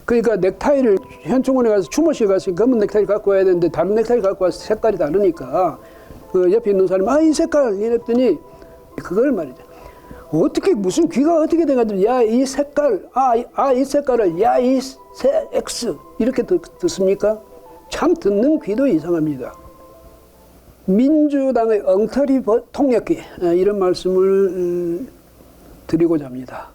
그러니까 넥타이를 현충원에 가서 추모식에 가서 검은 넥타이를 갖고 와야 되는데 다른 넥타이를 갖고 와서 색깔이 다르니까 그 옆에 있는 사람이 아, 이 색깔 이랬더니 그걸 말이죠. 어떻게 무슨 귀가 어떻게 돼가지고 야, 이 색깔 이 색깔을 야, 이 새 X 이렇게 듣습니까? 참 듣는 귀도 이상합니다. 민주당의 엉터리 통역기 이런 말씀을 드리고자 합니다.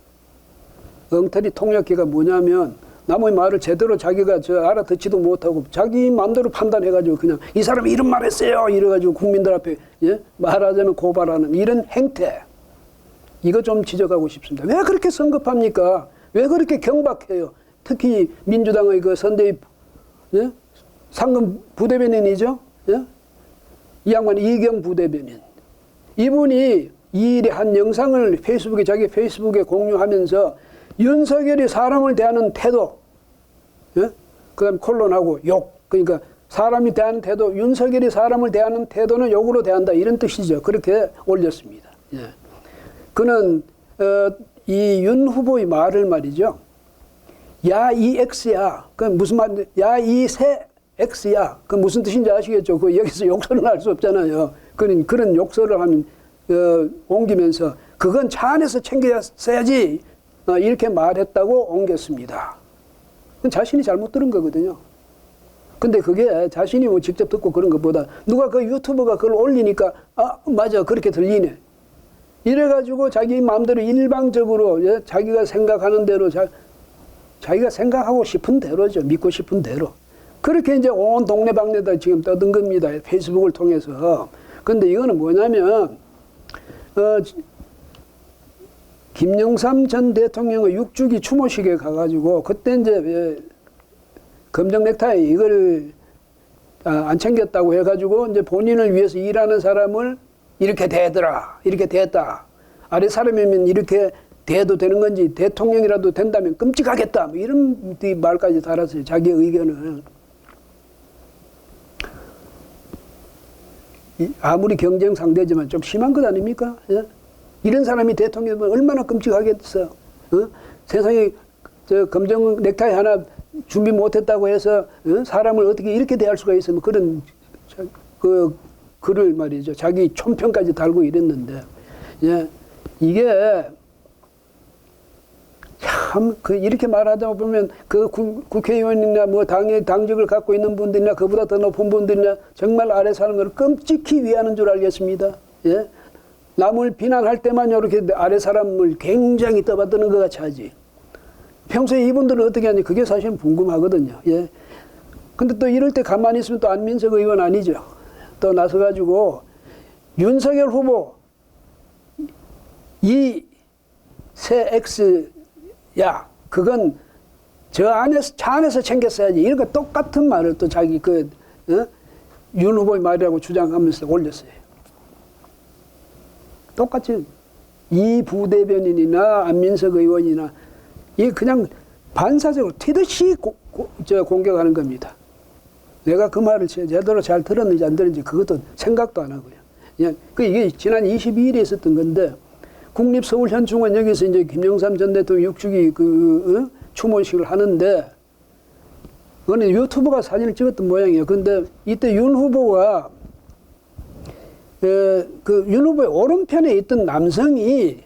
엉터리 통역기가 뭐냐면 남의 말을 제대로 자기가 알아듣지도 못하고 자기 마음대로 판단해가지고 그냥 이 사람이 이런 말 했어요 이래가지고 국민들 앞에 말하자면 고발하는 이런 행태, 이거 좀 지적하고 싶습니다. 왜 그렇게 성급합니까? 왜 그렇게 경박해요? 특히 민주당의 그 선대위 상금 부대변인이죠. 이 양반 이경 부대변인, 이분이 이 일의 한 영상을 자기 페이스북에 공유하면서 윤석열이 사람을 대하는 태도, 그다음 콜론하고 욕, 그러니까 사람이 대하는 태도, 윤석열이 사람을 대하는 태도는 욕으로 대한다 이런 뜻이죠. 그렇게 올렸습니다. 그는 이 윤 후보의 말을 말이죠. 야, 이 X야. 그 무슨 말? 야, 이 새 X야. 그 무슨 뜻인지 아시겠죠? 그 여기서 욕설은 할 수 없잖아요. 그런 욕설을 하면 옮기면서 그건 차 안에서 챙겼어야지 이렇게 말했다고 옮겼습니다. 자신이 잘못 들은 거거든요. 근데 그게 자신이 뭐 직접 듣고 그런 것보다 누가 그 유튜버가 그걸 올리니까 아, 맞아, 그렇게 들리네. 이래가지고 자기 마음대로 일방적으로 자기가 생각하는 대로 자기가 생각하고 싶은 대로죠. 믿고 싶은 대로. 그렇게 이제 온 동네방네다 지금 떠든 겁니다. 페이스북을 통해서. 근데 이거는 뭐냐면 김영삼 전 대통령의 6주기 추모식에 가가지고 그때 이제 검정 넥타이 이걸 안 챙겼다고 해가지고 이제 본인을 위해서 일하는 사람을 이렇게 대더라, 이렇게 대했다. 아래 사람이면 이렇게 대도 되는 건지 대통령이라도 된다면 끔찍하겠다. 뭐 이런 말까지 달았어요. 자기 의견을. 아무리 경쟁 상대지만 좀 심한 것 아닙니까? 이런 사람이 대통령이면 얼마나 끔찍하겠어. 세상에 검정 넥타이 하나 준비 못했다고 해서 사람을 어떻게 이렇게 대할 수가 있으면 그런 그 글을 말이죠. 자기 촌편까지 달고 이랬는데 이게 참 이렇게 말하다 보면 그 국회의원이나 뭐 당직을 갖고 있는 분들이나 그보다 더 높은 분들이나 정말 아래 사람들을 끔찍히 위하는 줄 알겠습니다. 남을 비난할 때만 이렇게 아래 사람을 굉장히 떠받드는 것 같이 하지. 평소에 이분들은 어떻게 하는지 그게 사실은 궁금하거든요. 근데 또 이럴 때 가만히 있으면 또 안민석 의원 아니죠. 또 나서가지고 윤석열 후보 이 새 X야 그건 차 안에서 챙겼어야지. 이런 똑같은 말을 또 자기 윤 후보의 말이라고 주장하면서 올렸어요. 똑같이 이 부대변인이나 안민석 의원이나 이 그냥 반사적으로 튀듯이 공격하는 겁니다. 내가 그 말을 제대로 잘 들었는지 안 들었는지 그것도 생각도 안 하고요. 이게 지난 22일에 있었던 건데 국립서울현충원 여기서 이제 김영삼 전 대통령 6주기 추모식을 하는데 어느 유튜버가 사진을 찍었던 모양이에요. 그런데 이때 윤 후보가 윤 후보의 오른편에 있던 남성이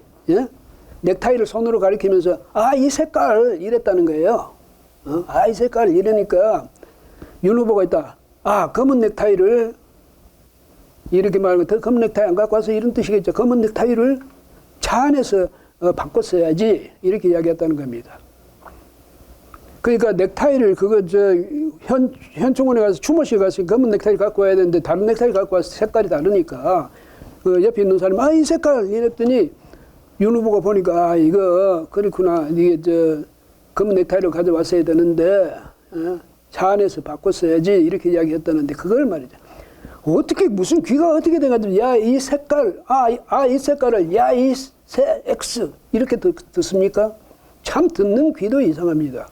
넥타이를 손으로 가리키면서 이 색깔 이랬다는 거예요. 이 색깔 이러니까 윤 후보가 있다. 검은 넥타이를 이렇게 말하면 더 검은 넥타이 안 갖고 와서 이런 뜻이겠죠. 검은 넥타이를 차 안에서 바꿨어야지 이렇게 이야기했다는 겁니다. 그러니까 넥타이를 현충원에 가서 추모식에 가서 검은 넥타이를 갖고 와야 되는데 다른 넥타이를 갖고 와서 색깔이 다르니까 옆에 있는 사람이 이 색깔 이랬더니 윤 후보가 보니까 이거 그렇구나. 이게 검은 넥타이를 가져왔어야 되는데 차 안에서 바꿨어야지 이렇게 이야기했다는데 그걸 말이죠. 어떻게 무슨 귀가 어떻게 돼가지고 야, 이 색깔 이 색깔을 야, 이 새 X 이렇게 듣습니까? 참 듣는 귀도 이상합니다.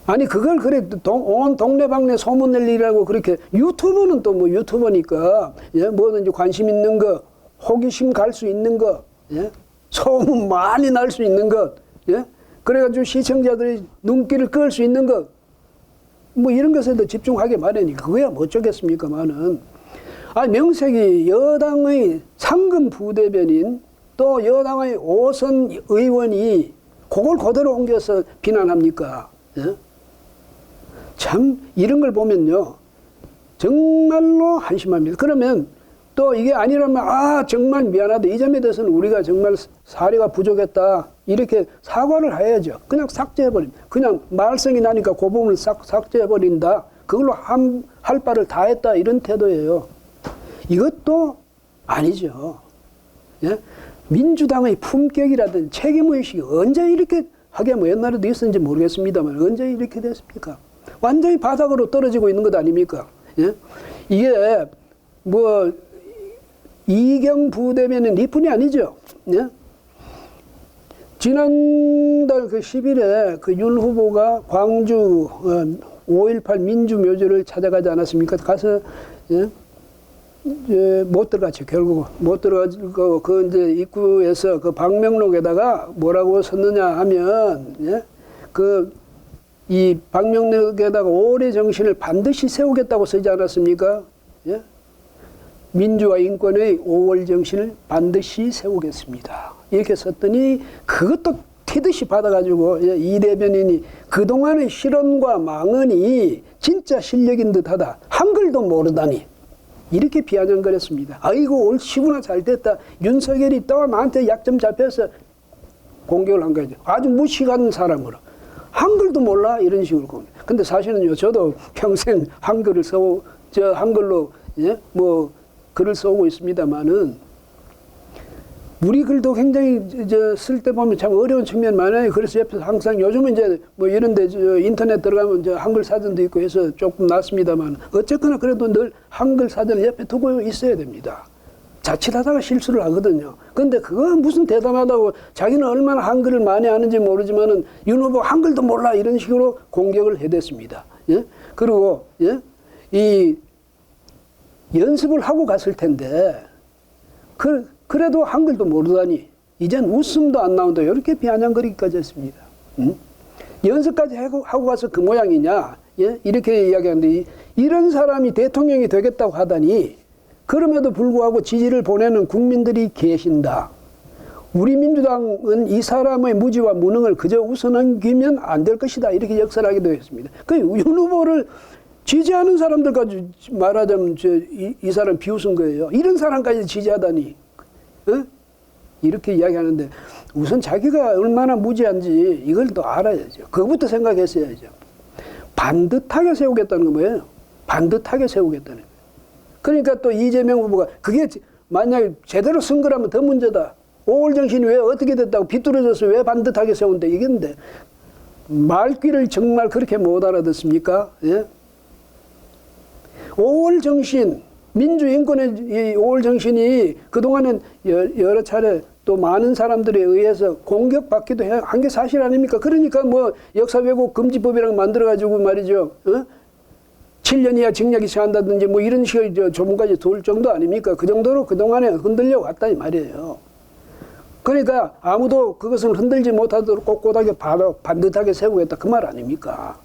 아니 그걸 그래 온 동네방네 소문낼 일이라고 그렇게 유튜버는 또 뭐 유튜버니까 뭐든지 관심 있는 거 호기심 갈 수 있는 거 소문 많이 날 수 있는 것 그래가지고 시청자들이 눈길을 끌 수 있는 것, 뭐 이런 것에도 집중하게 마련이니까 그거야 뭐 어쩌겠습니까만은. 명색이 여당의 상금 부대변인 또 여당의 오선 의원이 그걸 그대로 옮겨서 비난합니까? 예? 참 이런 걸 보면요 정말로 한심합니다. 그러면 또 이게 아니라면 정말 미안하다, 이 점에 대해서는 우리가 정말 사례가 부족했다 이렇게 사과를 해야죠. 그냥 삭제해버립니다. 그냥 말썽이 나니까 그 부분을 삭제해버린다, 그걸로 할 바를 다 했다, 이런 태도예요. 이것도 아니죠. 예? 민주당의 품격이라든지 책임의식이 언제 이렇게, 하긴 뭐 옛날에도 있었는지 모르겠습니다만 언제 이렇게 됐습니까? 완전히 바닥으로 떨어지고 있는 것 아닙니까? 예? 이게 뭐 이경 부대변인 이뿐이 아니죠. 예? 지난달 그 10일에 그 윤 후보가 광주 5.18 민주묘지를 찾아가지 않았습니까? 가서 못 들어갔죠. 결국 못 들어가고 그 이제 입구에서 그 방명록에다가 뭐라고 썼느냐 하면 그 이 방명록에다가 5월의 정신을 반드시 세우겠다고 쓰지 않았습니까? 민주화 인권의 5월 정신을 반드시 세우겠습니다. 이렇게 썼더니 그것도 튀듯이 받아가지고 이 대변인이 그동안의 실언과 망언이 진짜 실력인 듯하다, 한글도 모르다니, 이렇게 비아냥거렸습니다. 아이고 옳시구나, 잘됐다, 윤석열이 또 나한테 약점 잡혀서 공격을 한 거죠. 아주 무식한 사람으로 한글도 몰라, 이런 식으로. 근데 사실은요 저도 평생 한글을 한글로 뭐 글을 써오고 있습니다만은 우리 글도 굉장히 쓸 때 보면 참 어려운 측면이 많아요. 그래서 옆에서 항상 요즘은 이제 뭐 이런데 인터넷 들어가면 한글 사전도 있고 해서 조금 낫습니다만, 어쨌거나 그래도 늘 한글 사전을 옆에 두고 있어야 됩니다. 자칫하다가 실수를 하거든요. 근데 그거 무슨 대단하다고, 자기는 얼마나 한글을 많이 아는지 모르지만은 윤 후보 한글도 몰라, 이런 식으로 공격을 해댔습니다. 예? 그리고 이 연습을 하고 갔을 텐데 그래도 한글도 모르다니 이젠 웃음도 안 나온다, 이렇게 비아냥거리기까지 했습니다. 연습까지 하고 가서 그 모양이냐, 이렇게 이야기하는데, 이런 사람이 대통령이 되겠다고 하다니, 그럼에도 불구하고 지지를 보내는 국민들이 계신다. 우리 민주당은 이 사람의 무지와 무능을 그저 웃어넘기면 안 될 것이다, 이렇게 역설하기도 했습니다. 그 윤 후보를 지지하는 사람들까지 말하자면 이 사람 비웃은 거예요. 이런 사람까지 지지하다니, 이렇게 이야기하는데, 우선 자기가 얼마나 무지한지 이걸 또 알아야죠. 그것부터 생각했어야죠. 반듯하게 세우겠다는 건 뭐예요? 반듯하게 세우겠다는 거예요. 그러니까 또 이재명 후보가 그게 만약에 제대로 쓴 거라면 더 문제다. 5월 정신이 왜 어떻게 됐다고, 비뚤어져서 왜 반듯하게 세운다, 이건데 말귀를 정말 그렇게 못 알아듣습니까? 5월 정신, 민주인권의 이 5월 정신이 그동안은 여러 차례 또 많은 사람들에 의해서 공격받기도 한 게 사실 아닙니까? 그러니까 뭐 역사 왜곡 금지법이랑 만들어가지고 말이죠. 7년 이하 징역이 시한다든지 뭐 이런 식의 조문까지 둘 정도 아닙니까? 그 정도로 그동안에 흔들려 왔다, 이 말이에요. 그러니까 아무도 그것을 흔들지 못하도록 꼿꼿하게 바로 반듯하게 세우겠다, 그 말 아닙니까?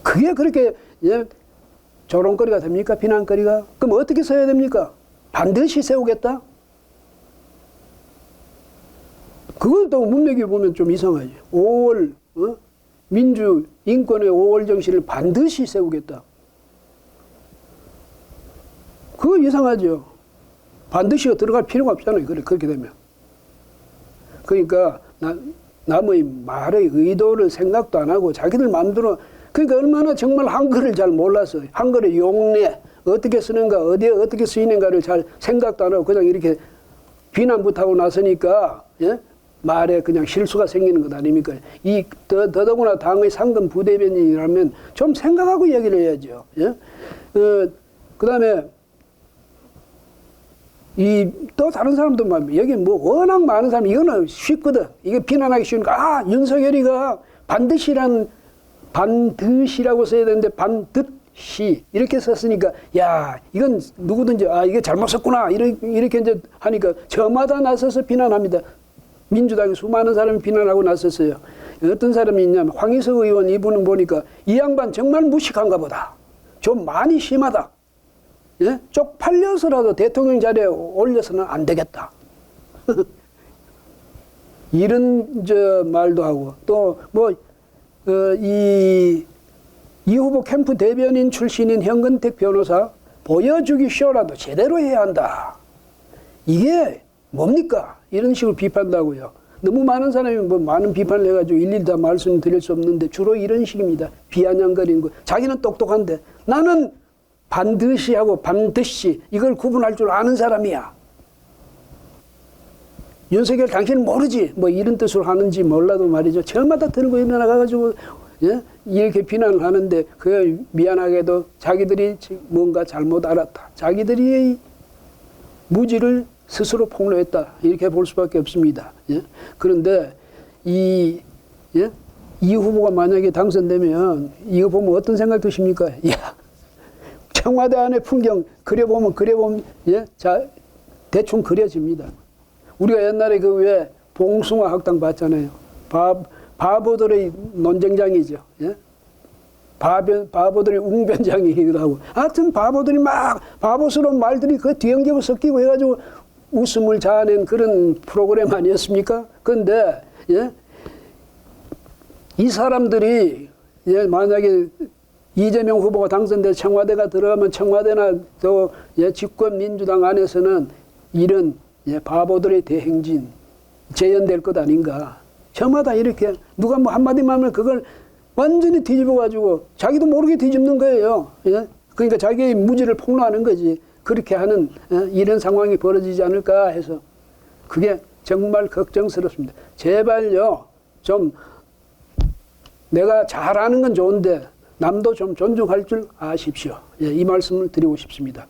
그게 그렇게 조롱거리가 됩니까? 비난거리가? 그럼 어떻게 써야 됩니까? 반드시 세우겠다? 그건 또 문맥에 보면 좀 이상하죠. 5월 민주 인권의 5월 정신을 반드시 세우겠다. 그거 이상하죠. 반드시가 들어갈 필요가 없잖아요. 그렇게 되면. 그러니까 남의 말의 의도를 생각도 안 하고 자기들 마음대로, 그러니까 얼마나 정말 한글을 잘 몰라서 한글의 용례 어떻게 쓰는가, 어디에 어떻게 쓰이는가를 잘 생각도 안 하고 그냥 이렇게 비난부터 하고 나서니까 말에 그냥 실수가 생기는 것 아닙니까? 더더구나 당의 상금 부대변인이라면 좀 생각하고 얘기를 해야죠. 그 다음에 또 다른 사람도 여기 뭐 워낙 많은 사람, 이거는 쉽거든. 이게 비난하기 쉬우니까, 윤석열이가 반드시라고 써야 되는데 반듯시 이렇게 썼으니까, 야, 이건 누구든지 이게 잘못 썼구나, 이렇게 이제 하니까 저마다 나서서 비난합니다. 민주당에 수많은 사람이 비난하고 났었어요. 어떤 사람이 있냐면 황희석 의원 이분은 보니까 이 양반 정말 무식한가 보다. 좀 많이 심하다. 예? 쪽팔려서라도 대통령 자리에 올려서는 안 되겠다. 이런 말도 하고 또 뭐 이 후보 캠프 대변인 출신인 현근택 변호사 보여주기 쇼라도 제대로 해야 한다. 이게 뭡니까? 이런 식으로 비판도 하고요. 너무 많은 사람이 뭐 많은 비판을 해가지고 일일이 다 말씀드릴 수 없는데 주로 이런 식입니다. 비아냥거리는 거. 자기는 똑똑한데 나는 반드시 하고 반드시 이걸 구분할 줄 아는 사람이야. 윤석열 당신은 모르지. 뭐 이런 뜻으로 하는지 몰라도 말이죠. 저마다 들고 일어나가지고 예? 이렇게 비난을 하는데 그 미안하게도 자기들이 뭔가 잘못 알았다. 자기들이 무지를 스스로 폭로했다. 이렇게 볼 수밖에 없습니다. 예? 그런데 이 후보가 만약에 당선되면 이거 보면 어떤 생각 드십니까? 야, 청와대 안의 풍경 그려보면 예? 자, 대충 그려집니다. 우리가 옛날에 그 왜 봉숭아 학당 봤잖아요. 바보들의 논쟁장이죠. 예? 바보들의 웅변장이기도 하고. 하여튼 바보들이 막 바보스러운 말들이 그 뒤엉기고 섞이고 해가지고 웃음을 자아낸 그런 프로그램 아니었습니까? 그런데 예? 이 사람들이 예? 만약에 이재명 후보가 당선돼서 청와대가 들어가면 청와대나 또 예? 집권 민주당 안에서는 이런 예? 바보들의 대행진 재현될 것 아닌가. 저마다 이렇게 누가 뭐 한마디만 하면 그걸 완전히 뒤집어가지고 자기도 모르게 뒤집는 거예요. 예? 그러니까 자기의 무지를 폭로하는 거지. 그렇게 하는 이런 상황이 벌어지지 않을까 해서 그게 정말 걱정스럽습니다. 제발요, 좀 내가 잘하는 건 좋은데 남도 좀 존중할 줄 아십시오. 예, 이 말씀을 드리고 싶습니다.